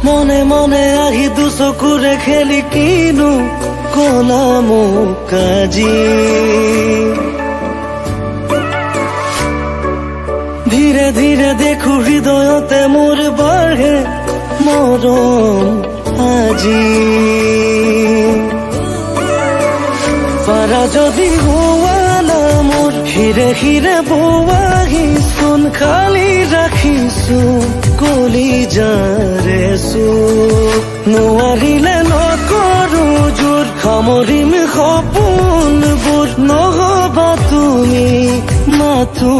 মনে মনে আহি দুচকুৰে খেলি কিনো কলা মোক আজি ধীৰে ধীৰে দেখো হৃদয়তে মোৰ বাঢ়ে মৰম আজি পাৰা যদি হোৱালা মোৰ হিৰে হিৰে বোৱাহি চোন খালি ৰাখিছো কলিজাৰে চুপ নোৱাৰিলে নকৰো জোৰ সামৰিম সপোনবোৰ নহবা তুমি মাথো